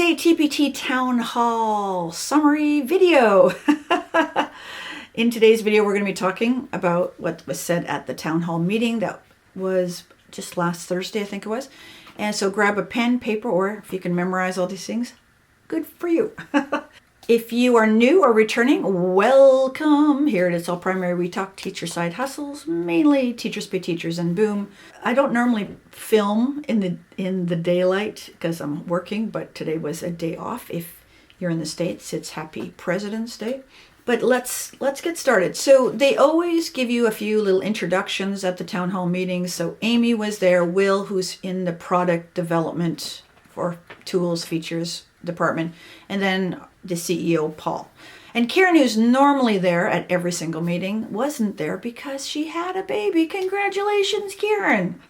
Yay, TPT Town Hall summary video. In today's video, we're going to be talking about what was said at the town hall meeting that was just last Thursday, I think it was. And so grab a pen, paper, or if you can memorize all these things, good for you. If you are new or returning, welcome. Here at It's All Primary, we talk teacher side hustles, mainly teachers pay teachers, and boom. I don't normally film in the daylight because I'm working, but today was a day off. If you're in the States, it's Happy President's Day. But let's get started. So they always give you a few little introductions at the town hall meetings. So Amy was there, Will, who's in the product development for tools, features department, and then the CEO, Paul. And Karen, who's normally there at every single meeting, wasn't there because she had a baby. Congratulations, Karen.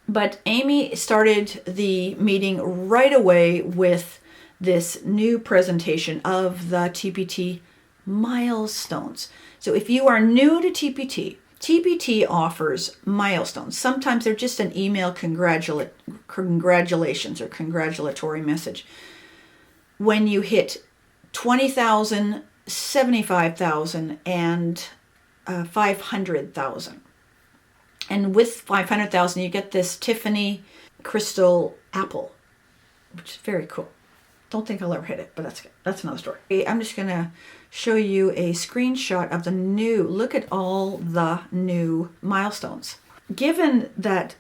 But Amy started the meeting right away with this new presentation of the TPT milestones. So if you are new to TPT, TPT offers milestones. Sometimes they're just an email congratulations or congratulatory message. When you hit 20,000, 75,000, and 500,000. And with 500,000, you get this Tiffany crystal apple, which is very cool. Don't think I'll ever hit it, but that's another story. I'm just going to show you a screenshot of the new, look at all the new milestones. Given that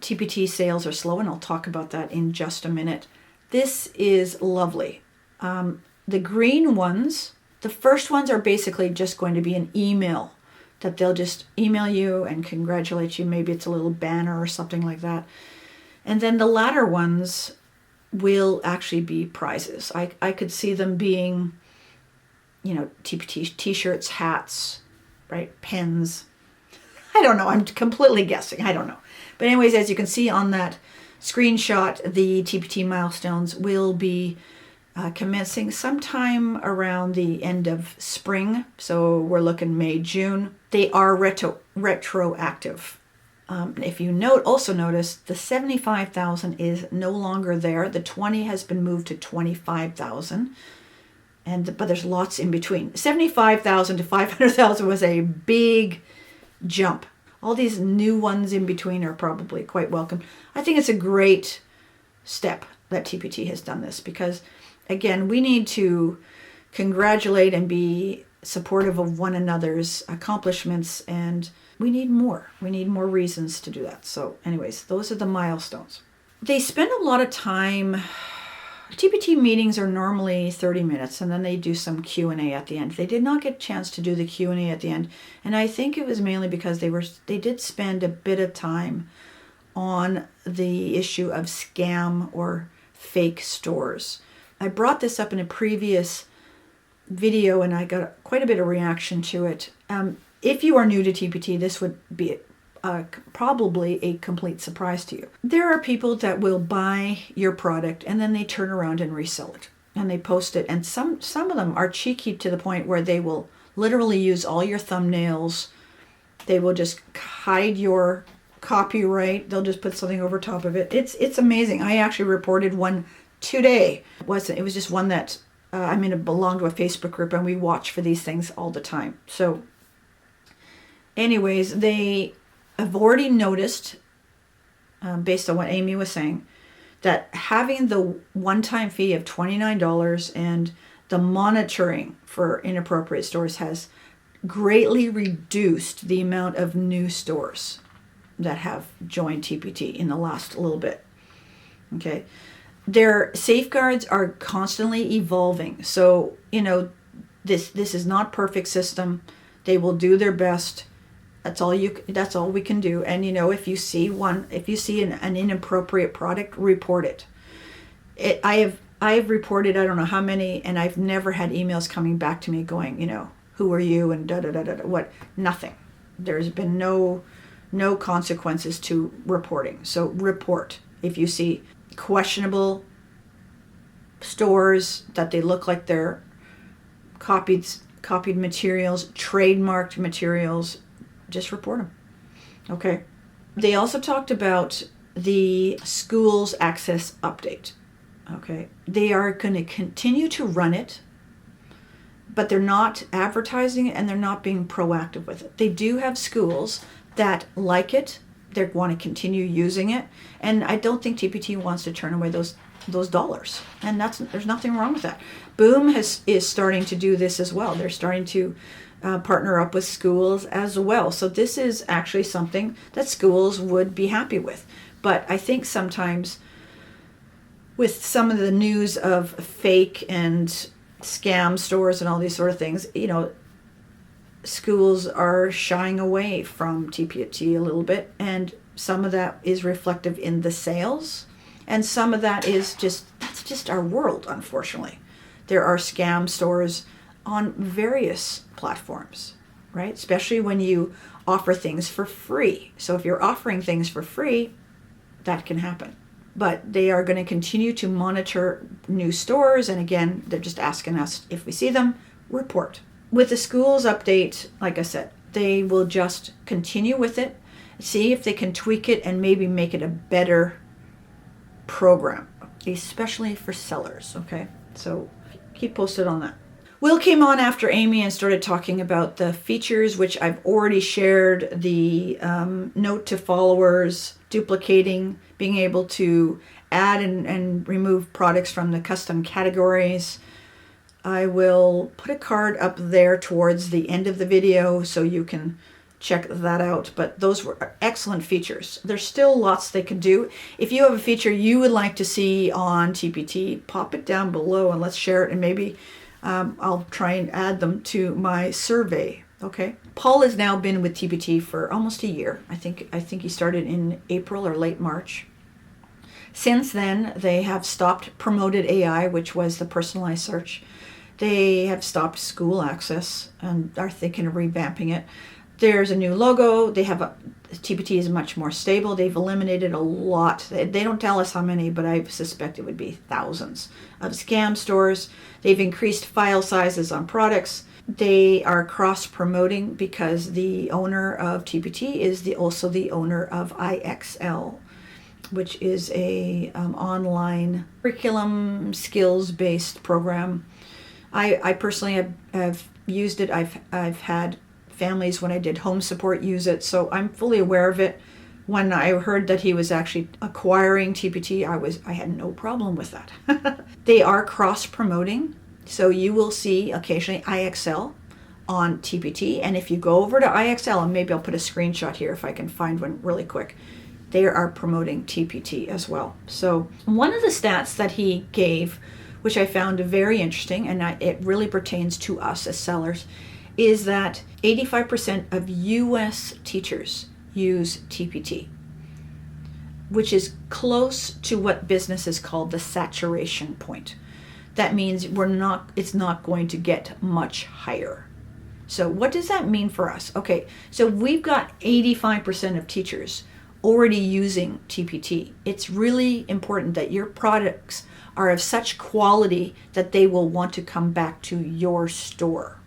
TPT sales are slow, and I'll talk about that in just a minute, this is lovely. The green ones, the first ones are basically just going to be an email that they'll just email you and congratulate you. Maybe it's a little banner or something like that. And then the latter ones will actually be prizes. I could see them being, TPT t-shirts, hats, right? Pens. I don't know. I'm completely guessing. I don't know. But anyways, as you can see on that screenshot, the TPT milestones will be commencing sometime around the end of spring. So we're looking May, June. They are retroactive. If you also notice, the 75,000 is no longer there. The 20 has been moved to 25,000. But there's lots in between. 75,000 to 500,000 was a big jump. All these new ones in between are probably quite welcome. I think it's a great step that TPT has done this because, again, we need to congratulate and be supportive of one another's accomplishments, and we need more. We need more reasons to do that. So anyways, those are the milestones. They spend a lot of time. TPT meetings are normally 30 minutes, and then they do some Q&A at the end. They did not get a chance to do the Q&A at the end, and I think it was mainly because they did spend a bit of time on the issue of scam or fake stores. I brought this up in a previous video, and I got quite a bit of reaction to it. If you are new to TPT, this would be probably a complete surprise to you. There are people that will buy your product and then they turn around and resell it and they post it. And some of them are cheeky to the point where they will literally use all your thumbnails. They will just hide your copyright. They'll just put something over top of it. It's amazing. I actually reported one today. It was just one that I belong to a Facebook group, and we watch for these things all the time. So anyways, they have already noticed, based on what Amy was saying, that having the one-time fee of $29 and the monitoring for inappropriate stores has greatly reduced the amount of new stores that have joined TPT in the last little bit. Okay. Their safeguards are constantly evolving. So, this is not perfect system. They will do their best. That's all we can do. And if you see an inappropriate product, report it. I have reported I don't know how many, and I've never had emails coming back to me going, who are you and da da da da what? Nothing. There's been no consequences to reporting. So report if you see questionable stores that they look like they're copied materials, trademarked materials. Just report them. Okay. They also talked about the school's access update. Okay. They are going to continue to run it, but they're not advertising it and they're not being proactive with it. They do have schools that like it. They want to continue using it. And I don't think TPT wants to turn away those dollars. And there's nothing wrong with that. Boom is starting to do this as well. They're starting to partner up with schools as well. So this is actually something that schools would be happy with. But I think sometimes with some of the news of fake and scam stores and all these sort of things, schools are shying away from TPT a little bit, and some of that is reflective in the sales, and some of that is that's just our world, unfortunately. There are scam stores on various platforms, right? Especially when you offer things for free. So if you're offering things for free, that can happen. But they are going to continue to monitor new stores, and again, they're just asking us if we see them, report. With the schools update, like I said, they will just continue with it, see if they can tweak it and maybe make it a better program, especially for sellers, okay? So keep posted on that. Will came on after Amy and started talking about the features, which I've already shared, the note to followers, duplicating, being able to add and remove products from the custom categories. I will put a card up there towards the end of the video so you can check that out. But those were excellent features. There's still lots they can do. If you have a feature you would like to see on TPT, pop it down below and let's share it, and maybe I'll try and add them to my survey. Okay. Paul has now been with TPT for almost a year. I think he started in April or late March. Since then, they have stopped Promoted AI, which was the personalized search. They have stopped school access and are thinking of revamping it. There's a new logo. TPT is much more stable. They've eliminated a lot. They don't tell us how many, but I suspect it would be thousands of scam stores. They've increased file sizes on products. They are cross-promoting because the owner of TPT is also the owner of IXL, which is a online curriculum skills-based program. I personally have used it. I've had families when I did home support use it, so I'm fully aware of it. When I heard that he was actually acquiring TPT, I had no problem with that. They are cross-promoting, so you will see occasionally IXL on TPT, and if you go over to IXL, and maybe I'll put a screenshot here if I can find one really quick, they are promoting TPT as well. So one of the stats that he gave, which I found very interesting, and it really pertains to us as sellers, is that 85% of US teachers use TPT, which is close to what businesses call the saturation point. That means it's not going to get much higher. So what does that mean for us? Okay, so we've got 85% of teachers already using TPT. It's really important that your products are of such quality that they will want to come back to your store.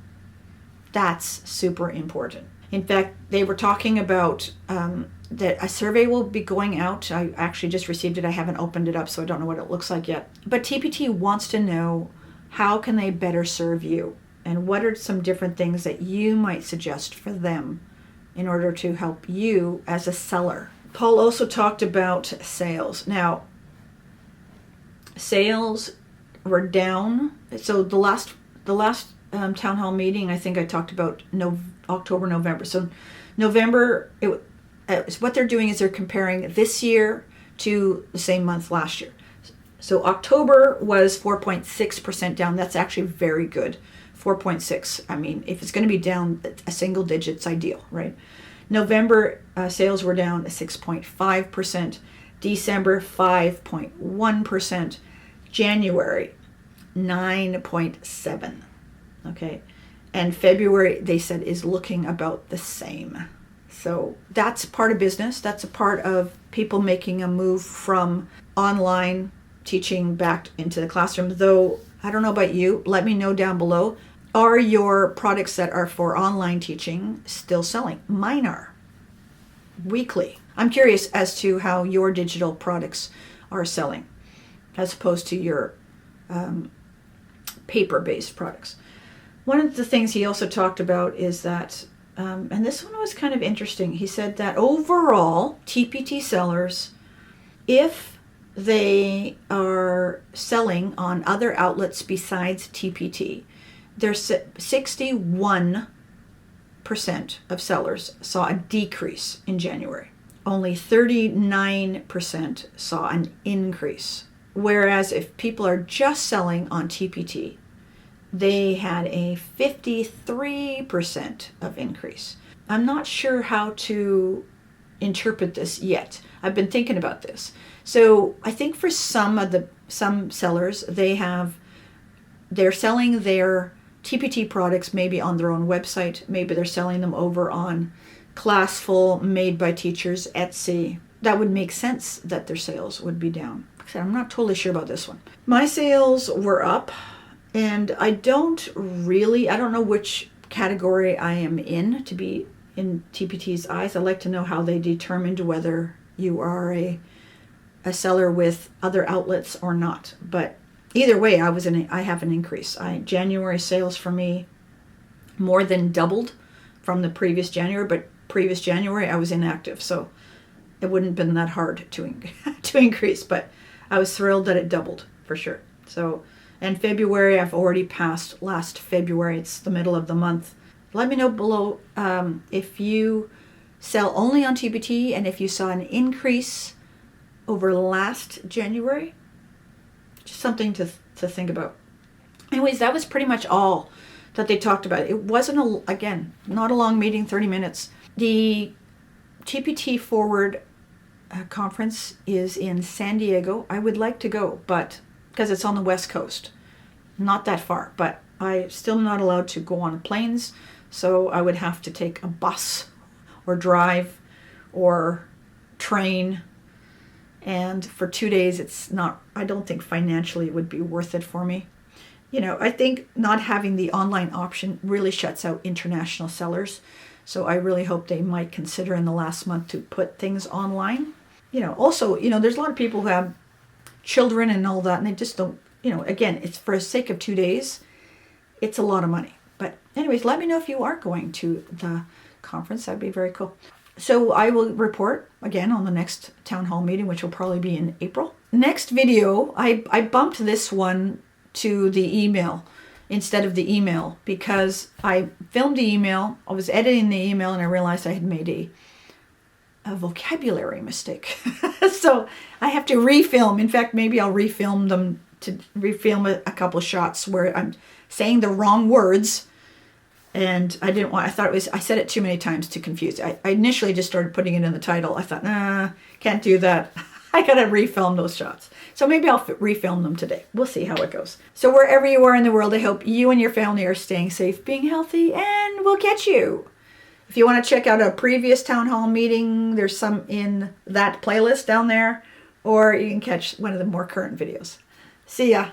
That's super important. In fact, they were talking about that a survey will be going out. I actually just received it. I haven't opened it up, so I don't know what it looks like yet. But TPT wants to know how can they better serve you, and what are some different things that you might suggest for them in order to help you as a seller. Paul also talked about sales. Now, sales were down. So the last town hall meeting, I think I talked about October, November. So November, what they're doing is they're comparing this year to the same month last year. So October was 4.6% down. That's actually very good. 4.6. I mean, if it's going to be down a single digit, it's ideal, right? November sales were down 6.5%. December 5.1%. January 9.7%. Okay, and February, they said, is looking about the same. So that's part of business. That's a part of people making a move from online teaching back into the classroom. Though, I don't know about you, let me know down below. Are your products that are for online teaching still selling? Mine are. Weekly. I'm curious as to how your digital products are selling. as opposed to your paper-based products. One of the things he also talked about is that, and this one was kind of interesting, he said that overall, TPT sellers, if they are selling on other outlets besides TPT, there's 61% of sellers saw a decrease in January. Only 39% saw an increase. Whereas if people are just selling on TPT, they had a 53% of increase. I'm not sure how to interpret this yet. I've been thinking about this. So I think for some sellers, they're selling their TPT products maybe on their own website. Maybe they're selling them over on Classful, Made by Teachers, Etsy. That would make sense that their sales would be down. I'm not totally sure about this one. My sales were up, and I don't know which category I am in to be in TPT's eyes. I'd like to know how they determined whether you are a seller with other outlets or not. But either way, I have an increase. January sales for me more than doubled from the previous January, but previous January I was inactive, so it wouldn't have been that hard to increase, but I was thrilled that it doubled for sure. So, and February, I've already passed last February. It's the middle of the month. Let me know below if you sell only on TPT and if you saw an increase over last January. Just something to think about. Anyways, that was pretty much all that they talked about. It wasn't, again, not a long meeting, 30 minutes. The TPT Forward conference is in San Diego. I would like to go, but because it's on the West Coast, not that far, but I still not allowed to go on planes, so I would have to take a bus or drive or train, and for 2 days I don't think financially it would be worth it for me. I think not having the online option really shuts out international sellers. So I really hope they might consider in the last month to put things online. Also, there's a lot of people who have children and all that, and they just don't, again, it's for the sake of 2 days. It's a lot of money. But anyways, let me know if you are going to the conference. That'd be very cool. So I will report again on the next town hall meeting, which will probably be in April. Next video, I bumped this one to the email instead of the email because I filmed the email, I was editing the email, and I realized I had made a vocabulary mistake. So I have to refilm. In fact, maybe I'll refilm a couple shots where I'm saying the wrong words, and I said it too many times to confuse. I initially just started putting it in the title. I thought, nah, can't do that. I gotta refilm those shots. So maybe I'll refilm them today. We'll see how it goes. So wherever you are in the world, I hope you and your family are staying safe, being healthy, and we'll catch you. If you want to check out a previous town hall meeting, there's some in that playlist down there, or you can catch one of the more current videos. See ya.